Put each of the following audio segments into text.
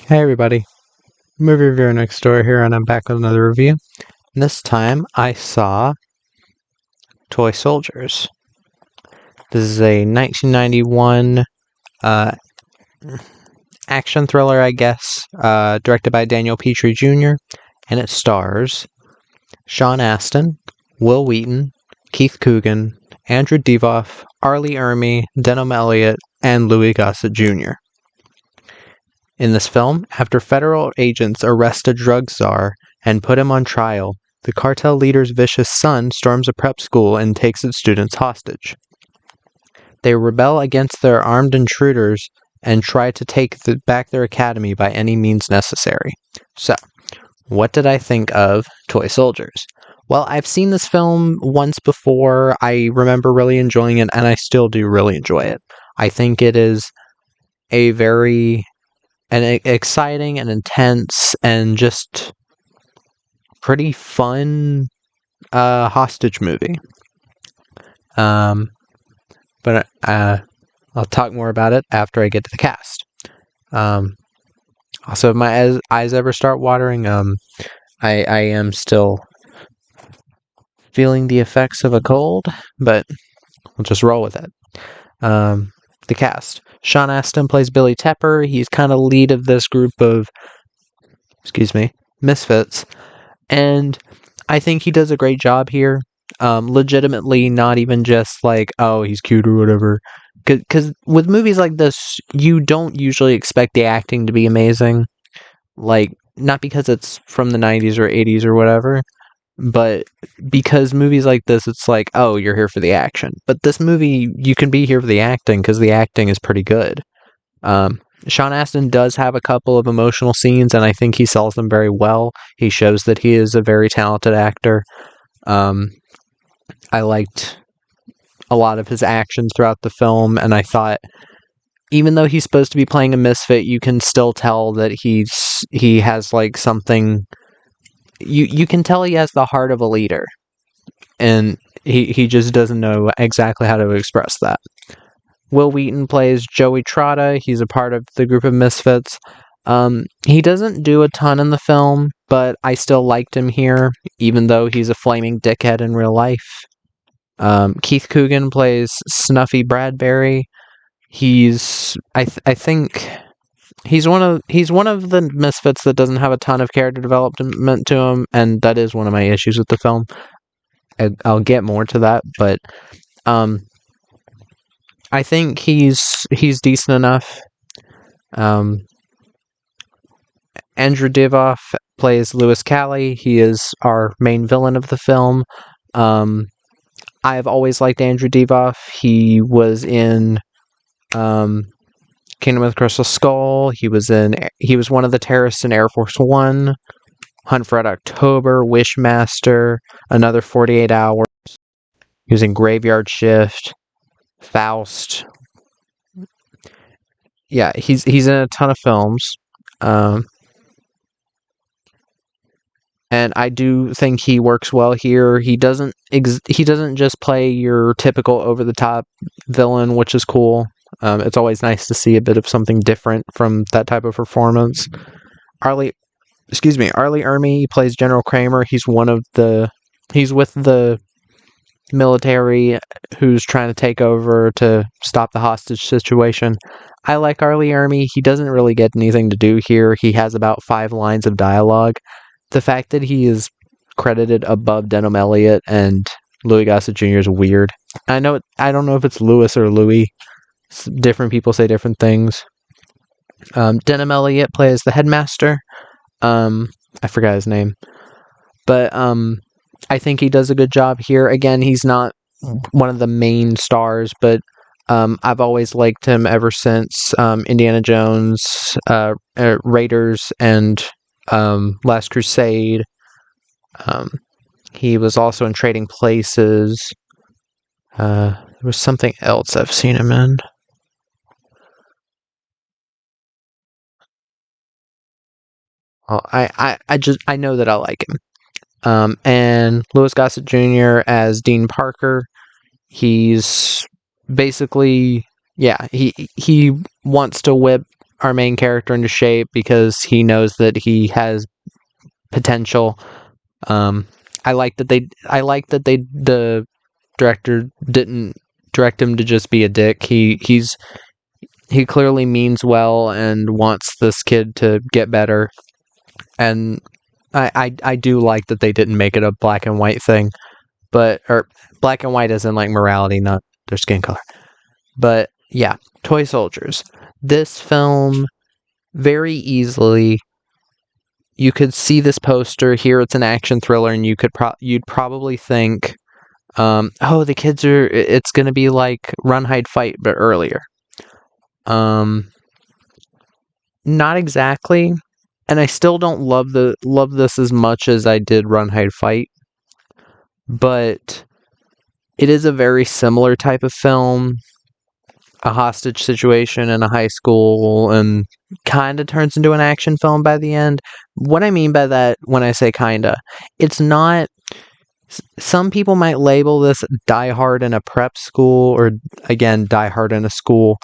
Hey everybody, movie reviewer next door here, and I'm back with another review. And this time I saw Toy Soldiers. This is a 1991 uh, action thriller, I guess, directed by Daniel Petrie Jr., and it stars Sean Astin, Will Wheaton, Keith Coogan, Andrew Divoff, Arlie Ermey, Denholm Elliott, and Louis Gossett Jr. In this film, after federal agents arrest a drug czar and put him on trial, the cartel leader's vicious son storms a prep school and takes its students hostage. They rebel against their armed intruders and try to take back their academy by any means necessary. So, what did I think of Toy Soldiers? Well, I've seen this film once before. I remember really enjoying it, and I still do really enjoy it. I think it is a very exciting and intense and just pretty fun hostage movie. But I'll talk more about it after I get to the cast. Also, if my eyes ever start watering, I am still feeling the effects of a cold, but we'll just roll with it. The cast. Sean Astin plays Billy Tepper. He's kind of lead of this group of, misfits. And I think he does a great job here. Legitimately, not even just like, oh, he's cute or whatever. Because with movies like this, you don't usually expect the acting to be amazing. Like, not because it's from the 90s or 80s or whatever, but because movies like this, it's like, oh, you're here for the action. But this movie, you can be here for the acting because the acting is pretty good. Sean Astin does have a couple of emotional scenes, and I think he sells them very well. He shows that he is a very talented actor. I liked a lot of his actions throughout the film, and I thought, even though he's supposed to be playing a misfit, you can still tell that he has like something. You can tell he has the heart of a leader, and he just doesn't know exactly how to express that. Will Wheaton plays Joey Trotta. He's a part of the group of misfits. He doesn't do a ton in the film, but I still liked him here, even though he's a flaming dickhead in real life. Keith Coogan plays Snuffy Bradbury. I think he's one of the misfits that doesn't have a ton of character development to him, and that is one of my issues with the film. I'll get more to that, but I think he's decent enough. Andrew Divoff plays Louis Callie. He is our main villain of the film. I've always liked Andrew Divoff. He was in Kingdom of the Crystal Skull. He was one of the terrorists in Air Force One, Hunt for Red October, Wishmaster, Another 48 Hours. He was in Graveyard Shift, Faust. Yeah, he's in a ton of films. And I do think he works well here. He doesn't just play your typical over the top villain, which is cool. It's always nice to see a bit of something different from that type of performance. Arlie Ermey plays General Kramer. He's with the military who's trying to take over to stop the hostage situation. I like Arlie Ermey. He doesn't really get anything to do here. He has about 5 lines of dialogue. The fact that he is credited above Denholm Elliott and Louis Gossett Jr. is weird. I don't know if it's Louis or Louis. Different people say different things. Denholm Elliott plays the headmaster. I forgot his name. But I think he does a good job here. Again, he's not one of the main stars, but I've always liked him ever since Indiana Jones, Raiders, and Last Crusade. He was also in Trading Places. There was something else I've seen him in. I know that I like him. And Louis Gossett Jr. as Dean Parker. He's basically, he wants to whip our main character into shape because he knows that he has potential. I like that the director didn't direct him to just be a dick. He clearly means well and wants this kid to get better. And I do like that they didn't make it a black and white thing, or black and white as in like morality, not their skin color. But yeah, Toy Soldiers. This film, very easily, you could see this poster here. It's an action thriller, and you'd probably think, oh, the kids are. It's gonna be like Run, Hide, Fight, but earlier. Not exactly, and I still don't love this as much as I did Run, Hide, Fight, but it is a very similar type of film. A hostage situation in a high school, and kind of turns into an action film by the end. What I mean by that, when I say kinda, it's not. Some people might label this Die Hard in a prep school, or again, Die Hard in a school,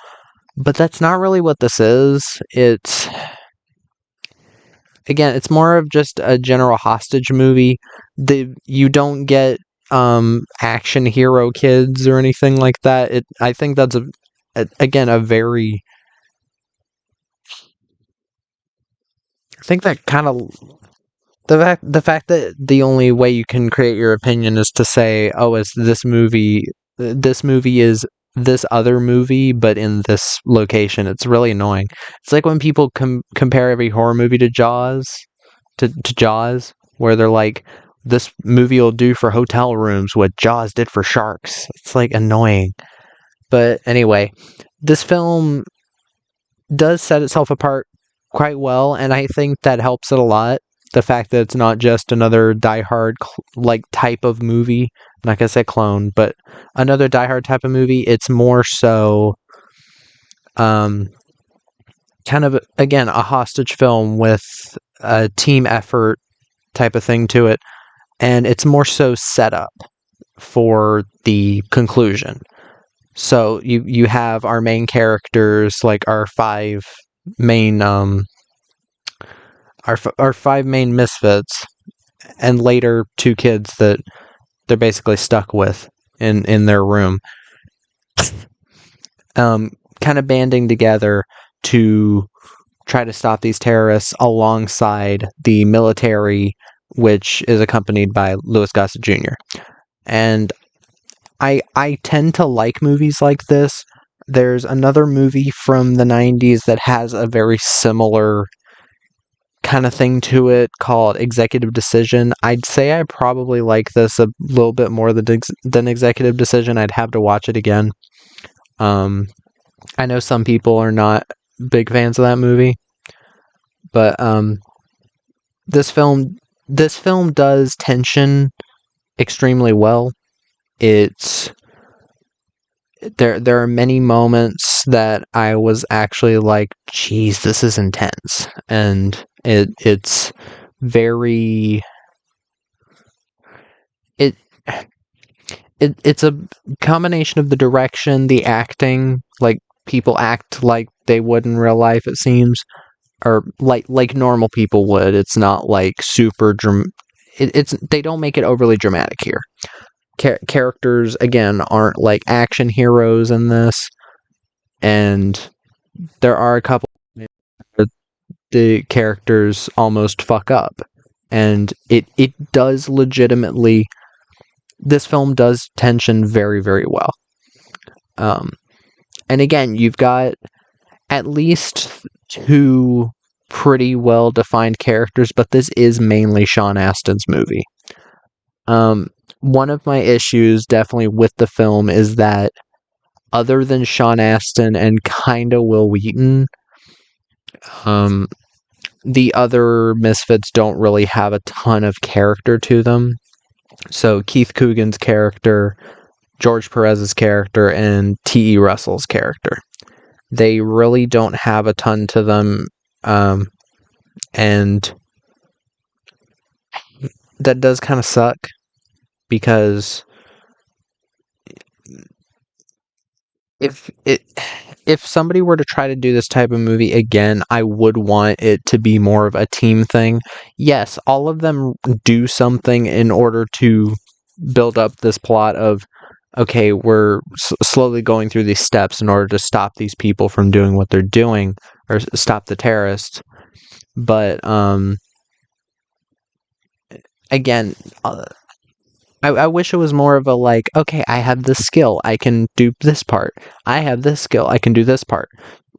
but that's not really what this is. It's more of just a general hostage movie. You don't get action hero kids or anything like that. I think that's again a very. I think that kind of the fact that the only way you can create your opinion is to say, oh, is this movie is this other movie but in this location. It's really annoying. It's like when people compare every horror movie to Jaws, to Jaws, where they're like, this movie will do for hotel rooms what Jaws did for sharks. It's like annoying. But anyway, this film does set itself apart quite well, and I think that helps it a lot. The fact that it's not just another Die Hard like type of movie. I'm not gonna say clone, but another Die Hard type of movie. It's more so, kind of again a hostage film with a team effort type of thing to it, and it's more so set up for the conclusion. So you have our main characters, like our five main our five main misfits, and later two kids that they're basically stuck with in their room, kind of banding together to try to stop these terrorists alongside the military, which is accompanied by Louis Gossett Jr. And I tend to like movies like this. There's another movie from the 90s that has a very similar kind of thing to it called Executive Decision. I'd say I probably like this a little bit more than Executive Decision. I'd have to watch it again. I know some people are not big fans of that movie, but this film does tension extremely well. It's there are many moments that I was actually like, geez, this is intense. And it's very it's a combination of the direction, the acting, like people act like they would in real life, it seems, or like normal people would. It's not like super it's they don't make it overly dramatic here. Characters again aren't like action heroes in this, and there are a couple where the characters almost fuck up, and it does legitimately. This film does tension very, very well. And again, you've got at least two pretty well defined characters, but this is mainly Sean Astin's movie. One of my issues definitely with the film is that other than Sean Astin and kinda Wil Wheaton, the other misfits don't really have a ton of character to them. So Keith Coogan's character, George Perez's character, and T.E. Russell's character, they really don't have a ton to them, and that does kind of suck, because if it if somebody were to try to do this type of movie again, I would want it to be more of a team thing. Yes, all of them do something in order to build up this plot of, okay, we're slowly going through these steps in order to stop these people from doing what they're doing, or stop the terrorists. But again, I wish it was more of a like, okay, I have this skill, I can do this part. I have this skill, I can do this part.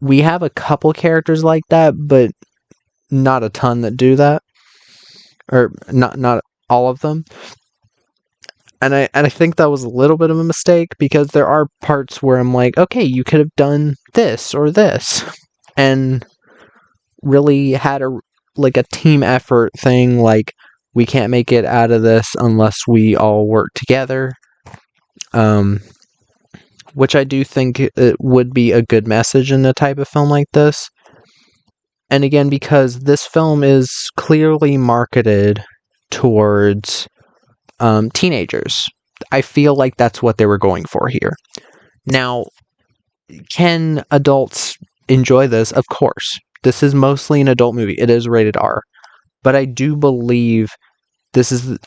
We have a couple characters like that, but not a ton that do that, or not all of them. And I think that was a little bit of a mistake, because there are parts where I'm like, okay, you could have done this or this, and really had a team effort thing, like, we can't make it out of this unless we all work together. Um, which I do think it would be a good message in a type of film like this. And again, because this film is clearly marketed towards teenagers, I feel like that's what they were going for here. Now, can adults enjoy this? Of course. This is mostly an adult movie. It is rated R. But I do believe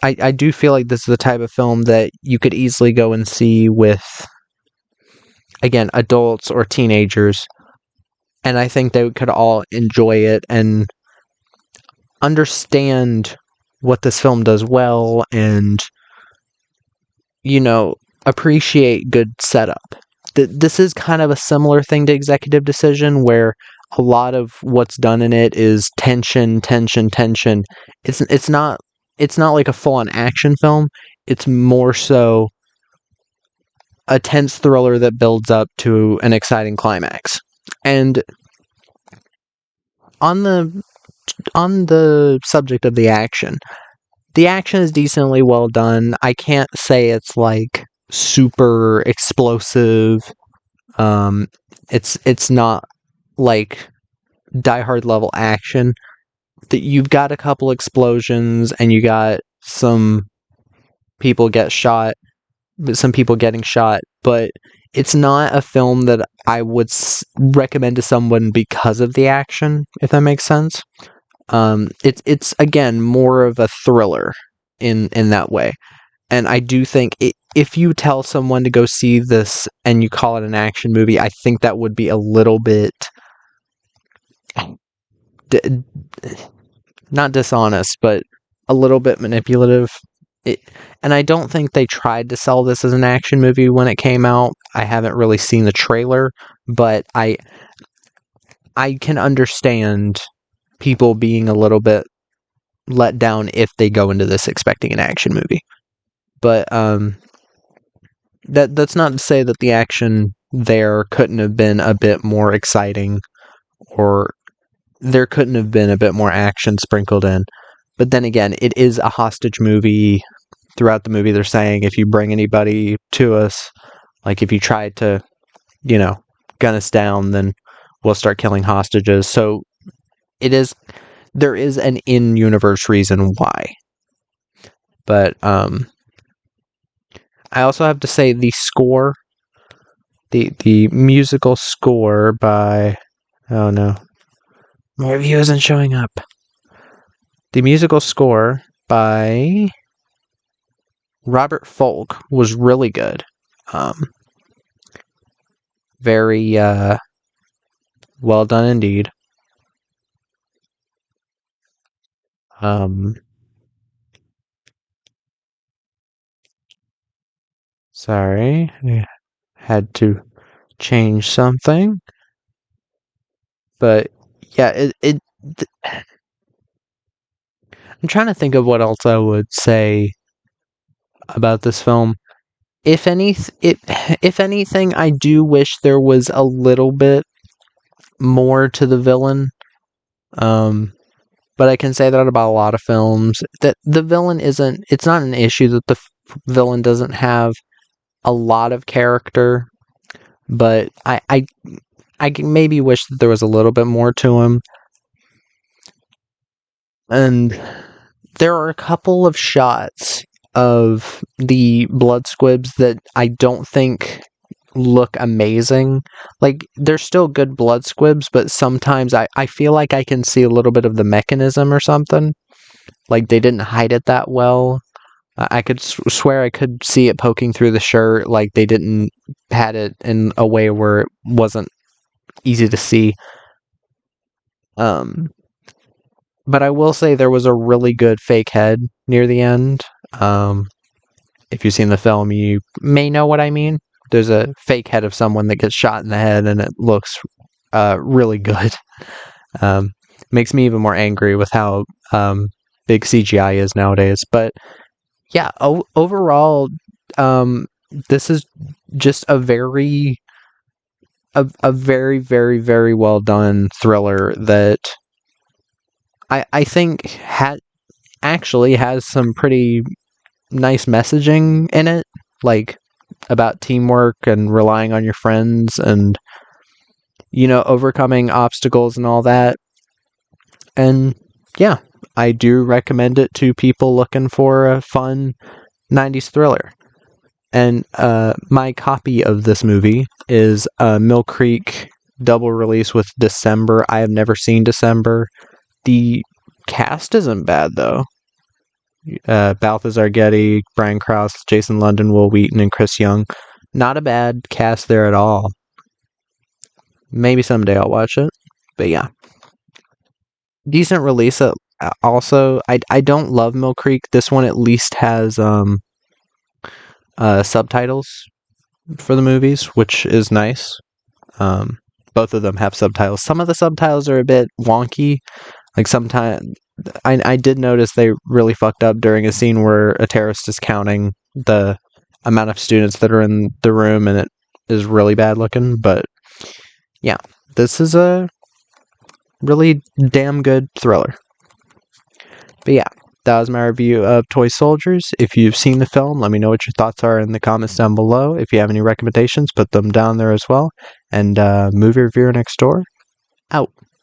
I do feel like this is the type of film that you could easily go and see with, again, adults or teenagers. And I think they could all enjoy it and understand what this film does well, and, appreciate good setup. This is kind of a similar thing to Executive Decision, where a lot of what's done in it is tension, tension, tension. It's not like a full-on action film. It's more so a tense thriller that builds up to an exciting climax. And on the subject of the action is decently well done. I can't say it's like super explosive. It's not like Die Hard level action. That you've got a couple explosions and you got some people getting shot, but it's not a film that I would recommend to someone because of the action, if that makes sense. It's again more of a thriller in that way, and I do think if you tell someone to go see this and you call it an action movie, I think that would be a little bit not dishonest, but a little bit manipulative. And I don't think they tried to sell this as an action movie when it came out. I haven't really seen the trailer, but I can understand people being a little bit let down if they go into this expecting an action movie. But that's not to say that the action there couldn't have been a bit more exciting, or there couldn't have been a bit more action sprinkled in. But then again, it is a hostage movie. Throughout the movie, they're saying, if you bring anybody to us, like if you try to, gun us down, then we'll start killing hostages. So there is an in-universe reason why. But I also have to say the score, the musical score by, oh no, my review isn't showing up. The musical score by Robert Folk was really good. Very well done indeed. Sorry, I had to change something. But yeah, I'm trying to think of what else I would say about this film. If anything, I do wish there was a little bit more to the villain. But I can say that about a lot of films. That the villain it's not an issue that the villain doesn't have a lot of character, but I maybe wish that there was a little bit more to him. And there are a couple of shots of the blood squibs that I don't think look amazing. Like, they're still good blood squibs, but sometimes I feel like I can see a little bit of the mechanism or something. Like, they didn't hide it that well. I could swear I could see it poking through the shirt. Like, they didn't had it in a way where it wasn't easy to see. But I will say there was a really good fake head near the end. If you've seen the film, you may know what I mean. There's a fake head of someone that gets shot in the head, and it looks really good. Makes me even more angry with how big CGI is nowadays. But yeah, overall, this is just a very, very, very, very well done thriller that I think actually has some pretty nice messaging in it, like about teamwork and relying on your friends and, you know, overcoming obstacles and all that. And yeah, I do recommend it to people looking for a fun 90s thriller. And my copy of this movie is Mill Creek double release with December. I have never seen December. The cast isn't bad, though. Balthazar Getty, Brian Krause, Jason London, Will Wheaton, and Chris Young. Not a bad cast there at all. Maybe someday I'll watch it. But yeah. Decent release. Also, I don't love Mill Creek. This one at least has subtitles for the movies, which is nice. Both of them have subtitles. Some of the subtitles are a bit wonky. Like sometimes, I did notice they really fucked up during a scene where a terrorist is counting the amount of students that are in the room, and it is really bad looking. But yeah, this is a really damn good thriller. But yeah, that was my review of Toy Soldiers. If you've seen the film, let me know what your thoughts are in the comments down below. If you have any recommendations, put them down there as well. And movie reviewer next door, out.